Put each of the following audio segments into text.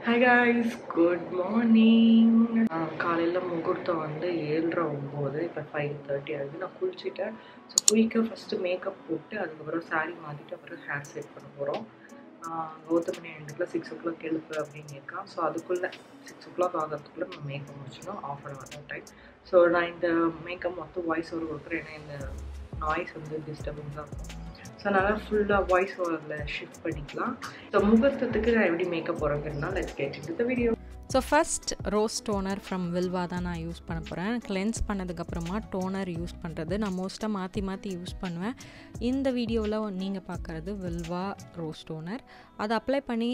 Hi guys, good morning. காலையில் முகூர்த்தம் வந்து 7:09 இப்போ 5:30 ஆகுது. நான் குளிச்சுட்டேன். ஸோ குயிக்காக ஃபஸ்ட்டு மேக்கப் போட்டு அதுக்கப்புறம் சாரீ மாற்றிட்டு அப்புறம் ஹேர் செட் பண்ண போகிறோம். கௌதமணி எண்டுக்குள்ள 6 o'clock எழுப்பு அப்படின்னு இருக்கான். ஸோ அதுக்குள்ளே 6 o'clock ஆகிறதுக்குள்ளே நம்ம மேக்கப் முடிச்சிடும். ½ hour தான் டைம். ஸோ நான் இந்த மேக்கப் மொத்தம் வாய்ஸ் ஓவர் கொடுக்குறேன். ஏன்னா இந்த நாய்ஸ் வந்து டிஸ்டர்பன்ஸாக இருக்கும். ஸோ அதனால் ஃபுல்லாக வாய்ஸ் ஓவரில் ஷிஃப்ட் பண்ணிக்கலாம். ஸோ முகூர்த்தத்துக்கு நான் எப்படி மேக்கப் போகிறேங்கன்னா let's get into the video. So first rose toner from Vilvah தான் நான் யூஸ் பண்ண போகிறேன். கிளென்ஸ் பண்ணதுக்கப்புறமா டோனர் யூஸ் பண்ணுறது நான் மோஸ்ட்டாக மாற்றி யூஸ் பண்ணுவேன். இந்த வீடியோவில் நீங்கள் பார்க்குறது வில்வா ரோஸ் டோனர். அதை அப்ளை பண்ணி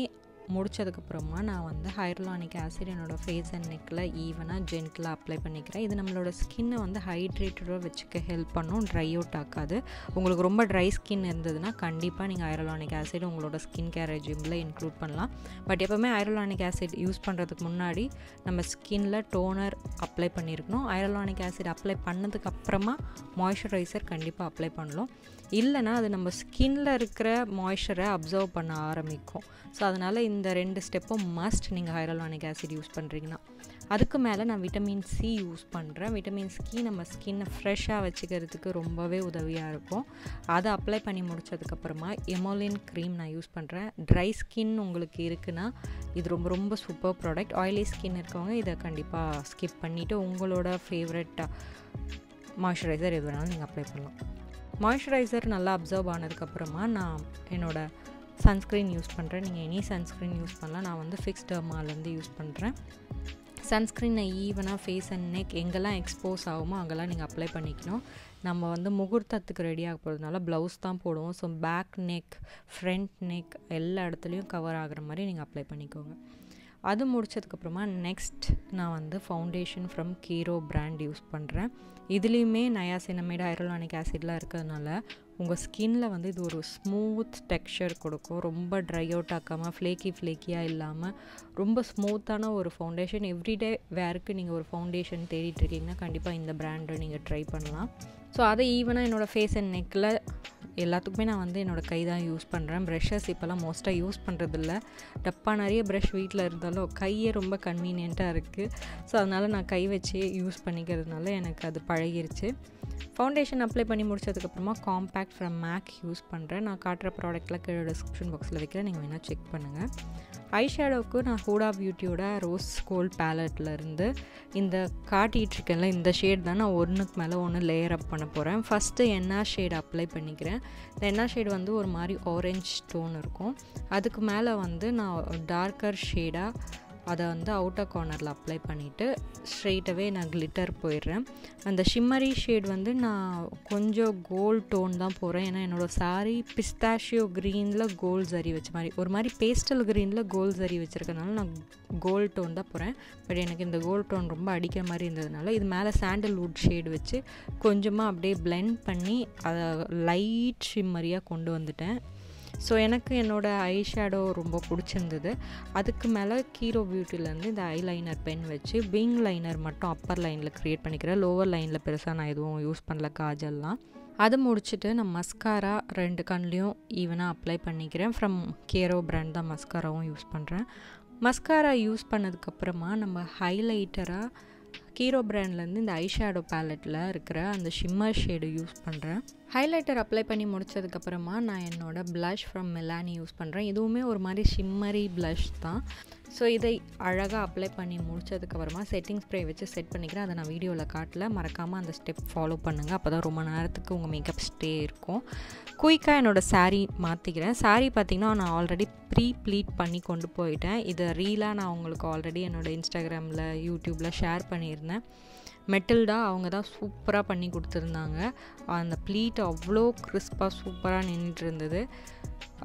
முடித்ததுக்கப்புறமா நான் வந்து ஹையர்லானிக் ஆசிட் என்னோடய ஃபேஸ் அண்ட் நெக்கில் ஈவனாக ஜென்டிலாக அப்ளை பண்ணிக்கிறேன். இது நம்மளோட ஸ்கின்னை வந்து ஹைட்ரேட்டடாக வச்சுக்க ஹெல்ப் பண்ணும், ட்ரை அவுட் ஆக்காது. உங்களுக்கு ரொம்ப ட்ரை ஸ்கின் இருந்ததுன்னா கண்டிப்பாக நீங்கள் ஹையர்லானிக் ஆசிட் உங்களோட ஸ்கின் கேர் ரெஜிமில் இன்க்ளூட் பண்ணலாம். பட் எப்போவுமே ஹையர்லானிக் ஆசிட் யூஸ் பண்ணுறதுக்கு முன்னாடி நம்ம ஸ்கின்னில் டோனர் அப்ளை பண்ணியிருக்கணும். ஹையர்லானிக் ஆசிட் அப்ளை பண்ணதுக்கப்புறமா மாய்ஸ்சரைசர் கண்டிப்பாக அப்ளை பண்ணலாம். இல்லைனா அது நம்ம ஸ்கின்னில் இருக்கிற மாய்ஸ்சரை அப்சர்வ் பண்ண ஆரம்பிக்கும். ஸோ அதனால் இந்த 2 ஸ்டெப்பும் மஸ்ட் நீங்கள் ஹையர்லானிக் ஆசிட் யூஸ் பண்ணுறீங்கன்னா. அதுக்கு மேலே நான் விட்டமின் சி யூஸ் பண்ணுறேன். விட்டமின் சி நம்ம ஸ்கின்னை ஃப்ரெஷ்ஷாக வச்சுக்கிறதுக்கு ரொம்பவே உதவியாக இருக்கும். அதை அப்ளை பண்ணி முடித்ததுக்கப்புறமா எமோலின் க்ரீம் நான் யூஸ் பண்ணுறேன். ட்ரை ஸ்கின் உங்களுக்கு இருக்குன்னா இது ரொம்ப சூப்பர் ப்ராடக்ட். ஆயிலி ஸ்கின் இருக்கவங்க இதை கண்டிப்பாக ஸ்கிப் பண்ணிவிட்டு உங்களோட ஃபேவரட் மாய்ஸ்சரைசர் எது வேணாலும் நீங்கள் அப்ளை பண்ணலாம். மாய்ஸ்சரைசர் நல்லா அப்சர்வ் ஆனதுக்கப்புறமா நான் என்னோடய சன்ஸ்க்ரீன் யூஸ் பண்ணுறேன். நீங்கள் எனி சன்ஸ்க்ரீன் யூஸ் பண்ணலாம். நான் வந்து ஃபிக்ஸ் டெர்மாலேருந்து யூஸ் பண்ணுறேன். சன்ஸ்க்ரீனை ஈவனாக ஃபேஸ் அண்ட் நெக் எங்கெல்லாம் எக்ஸ்போஸ் ஆகுமோ அங்கெல்லாம் நீங்கள் அப்ளை பண்ணிக்கணும். நம்ம வந்து முகூர்த்தத்துக்கு ரெடியாக போகிறதுனால ப்ளவுஸ் தான் போடுவோம். So back neck, front neck எல்லா இடத்துலையும் கவர் ஆகிற மாதிரி நீங்கள் அப்ளை பண்ணிக்கோங்க. அது முடித்ததுக்கப்புறமா நெக்ஸ்ட் நான் வந்து ஃபவுண்டேஷன் ஃப்ரம் கீரோ பிராண்ட் யூஸ் பண்ணுறேன். இதுலேயுமே நயாசினமைடு ஹையர்லானிக் ஆசிட்லாம் இருக்கிறதுனால உங்கள் ஸ்கின்னில் வந்து இது ஒரு ஸ்மூத் டெக்ஸ்சர் கொடுக்கும். ரொம்ப ட்ரை அவுட் ஆக்காமல் ஃப்ளேக்கியாக இல்லாமல் ரொம்ப ஸ்மூத்தான ஒரு ஃபவுண்டேஷன். எவ்ரிடே வேருக்கு நீங்கள் ஒரு ஃபவுண்டேஷன் தேடிட்டுருக்கீங்கன்னா கண்டிப்பாக இந்த பிராண்டை நீங்கள் ட்ரை பண்ணலாம். ஸோ அதை ஈவனாக என்னோடய ஃபேஸ் அண்ட் நெக்கில் எல்லாத்துக்குமே நான் வந்து என்னோடய கை தான் யூஸ் பண்ணுறேன். ப்ரஷஸ் இப்போல்லாம் மோஸ்ட்டாக யூஸ் பண்ணுறதில்ல. டப்பா நிறைய ப்ரஷ் வீட்டில் இருந்தாலும் கையே ரொம்ப கன்வீனியண்ட்டாக இருக்குது. ஸோ அதனால் நான் கை வச்சு யூஸ் பண்ணிக்கிறதுனால எனக்கு அது பழகிருச்சு. ஃபவுண்டேஷன் அப்ளை பண்ணி முடிச்சதுக்கப்புறமா காம்பேக்ட் ஃப்ரம் மேக் யூஸ் பண்ணுறேன். நான் காட்டுற ப்ராடக்ட்டில் கீழே டிஸ்கிரிப்ஷன் பாக்ஸில் வைக்கிறேன், நீங்கள் வேணால் செக் பண்ணுங்கள். ஐ ஷேடோவுக்கு நான் ஹூடா பியூட்டியோட ரோஸ் கோல்ட் பேலட்லேருந்து இந்த காட்டிகிட்ருக்கேன்ல இந்த ஷேட் தான் நான் ஒன்றுக்கு மேலே ஒன்று லேயர் அப் பண்ண போகிறேன். ஃபஸ்ட்டு என்னா ஷேட் அப்ளை பண்ணிக்கிறேன். இந்த என்னா ஷேட் வந்து ஒரு மாதிரி ஆரஞ்ச் டோன் இருக்கும். அதுக்கு மேலே வந்து நான் டார்க்கர் ஷேடாக அதை வந்து அவுட்டர் கார்னரில் அப்ளை பண்ணிவிட்டு ஸ்ட்ரெயிட்டாகவே நான் கிளிட்டர் போயிடுறேன். அந்த ஷிம்மரி ஷேட் வந்து நான் கொஞ்சம் கோல்ட் டோன் தான் போகிறேன். ஏன்னா என்னோடய சாரீ பிஸ்தாஷியோ க்ரீனில் கோல்ட் சரி வச்ச மாதிரி ஒரு மாதிரி பேஸ்டல் க்ரீனில் கோல்ட் சரி வச்சுருக்கனால நான் கோல்ட் டோன் தான் போகிறேன். பட் எனக்கு இந்த கோல்ட் டோன் ரொம்ப அடிக்கிற மாதிரி இருந்ததுனால இது மேலே சாண்டல்வுட் ஷேடு வச்சு கொஞ்சமாக அப்படியே பிளெண்ட் பண்ணி அதை லைட் ஷிம்மரியாக கொண்டு வந்துட்டேன். ஸோ எனக்கு என்னோடய ஐ ஷேடோ ரொம்ப பிடிச்சிருந்தது. அதுக்கு மேலே கீரோ பியூட்டிலேருந்து இந்த ஐலைனர் பென் வச்சு விங் லைனர் மட்டும் அப்பர் லைனில் க்ரியேட் பண்ணிக்கிறேன். லோவர் லைனில் பெருசாக நான் எதுவும் யூஸ் பண்ணல காஜல்லாம். அது முடிச்சுட்டு நான் மஸ்காரா 2 கண்லேயும் ஈவனாக அப்ளை பண்ணிக்கிறேன். ஃப்ரம் கீரோ பிராண்ட் தான் மஸ்காராவும் யூஸ் பண்ணுறேன். மஸ்காரா யூஸ் பண்ணதுக்கப்புறமா நம்ம ஹைலைட்டராக கீரோ பிராண்ட்லேருந்து இந்த ஐ ஷேடோ பேலட்டில் இருக்கிற அந்த ஷிம்மர் ஷேடு யூஸ் பண்ணுறேன். ஹைலைட்டர் அப்ளை பண்ணி முடித்ததுக்கப்புறமா நான் என்னோடய ப்ளஷ் ஃப்ரம் மிலானி யூஸ் பண்ணுறேன். இதுவுமே ஒரு மாதிரி ஷிம்மரி ப்ளஷ் தான். ஸோ இதை அழகாக அப்ளை பண்ணி முடித்ததுக்கப்புறமா செட்டிங் ஸ்ப்ரே வச்சு செட் பண்ணிக்கிறேன். அதை நான் வீடியோவில் காட்டல, மறக்காமல் அந்த ஸ்டெப் ஃபாலோ பண்ணுங்கள். அப்போ தான் ரொம்ப நேரத்துக்கு உங்கள் மேக்கப் ஸ்டே இருக்கும். குயிக்காக என்னோடய சாரீ மாற்றிக்கிறேன். சாரீ பார்த்திங்கன்னா நான் ஆல்ரெடி ப்ளீட் பண்ணி கொண்டு போயிட்டேன். இதை ரீலாக நான் உங்களுக்கு ஆல்ரெடி என்னோடய இன்ஸ்டாகிராமில் யூடியூப்பில் ஷேர் பண்ணியிருந்தேன். மெட்டில்டா அவங்க தான் சூப்பராக பண்ணி கொடுத்துருந்தாங்க. அந்த ப்ளீட் அவ்வளோ கிறிஸ்பாக சூப்பராக நின்றுட்டு இருந்தது.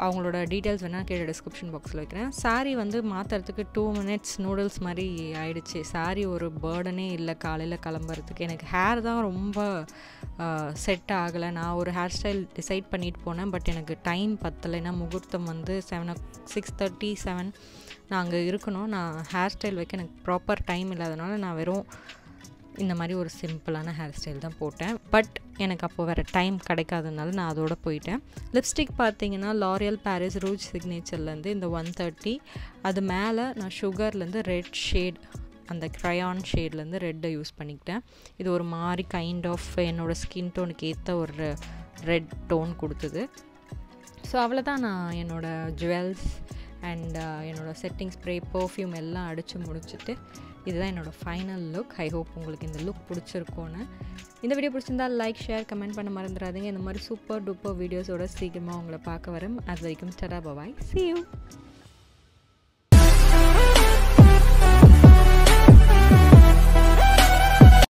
அவங்களோட டீட்டெயில்ஸ் வேணால் கீழே டிஸ்கிரிப்ஷன் பாக்ஸில் வைக்கிறேன். சாரீ வந்து மாற்றுறதுக்கு 2 minutes நூடுல்ஸ் மாதிரி ஆயிடுச்சு. சாரீ ஒரு பேர்டனே இல்லை காலையில் கிளம்புறதுக்கு. எனக்கு ஹேர் தான் ரொம்ப செட் ஆகலை. நான் ஒரு ஹேர் ஸ்டைல் டிசைட் பண்ணிட்டு போனேன். பட் எனக்கு டைம் பத்தலைன்னா முகூர்த்தம் வந்து 6:37 நான் அங்கே இருக்கணும். நான் ஹேர் ஸ்டைல் வைக்க எனக்கு ப்ராப்பர் டைம் இல்லாதனால நான் வெறும் இந்த மாதிரி ஒரு சிம்பிளான ஹேர் ஸ்டைல் தான் போட்டேன். பட் எனக்கு அப்போது வேறு டைம் கிடைக்காதனால நான் அதோடு போயிட்டேன். லிப்ஸ்டிக் பார்த்தீங்கன்னா லாரியல் பாரிஸ் ரூஜ் சிக்னேச்சர்லேருந்து இந்த 130, அது மேலே நான் சுகர்லேருந்து ரெட் ஷேட், அந்த க்ரையான் ஷேட்லேருந்து ரெட்டை யூஸ் பண்ணிக்கிட்டேன். இது ஒரு மாதிரி கைண்ட் ஆஃப் என்னோடய ஸ்கின் டோனுக்கு ஏற்ற ஒரு ரெட் டோன் கொடுத்தது. ஸோ அவ்வளோதான், நான் என்னோடய ஜுவல்ஸ் அண்ட் என்னோடய செட்டிங் ஸ்ப்ரே பர்ஃப்யூம் எல்லாம் அடித்து முடிச்சுட்டு இதுதான் என்னோடய ஃபைனல் லுக். ஐ ஹோப் உங்களுக்கு இந்த லுக் பிடிச்சிருக்கோன்னு. இந்த வீடியோ பிடிச்சிருந்தால் லைக், ஷேர், கமெண்ட் பண்ண மறந்துடாதீங்க. இந்த மாதிரி சூப்பர் டூப்பர் வீடியோஸோட சீக்கிரமாக உங்களை பார்க்க வரேன். அது வரைக்கும் டடா, பாய், see you.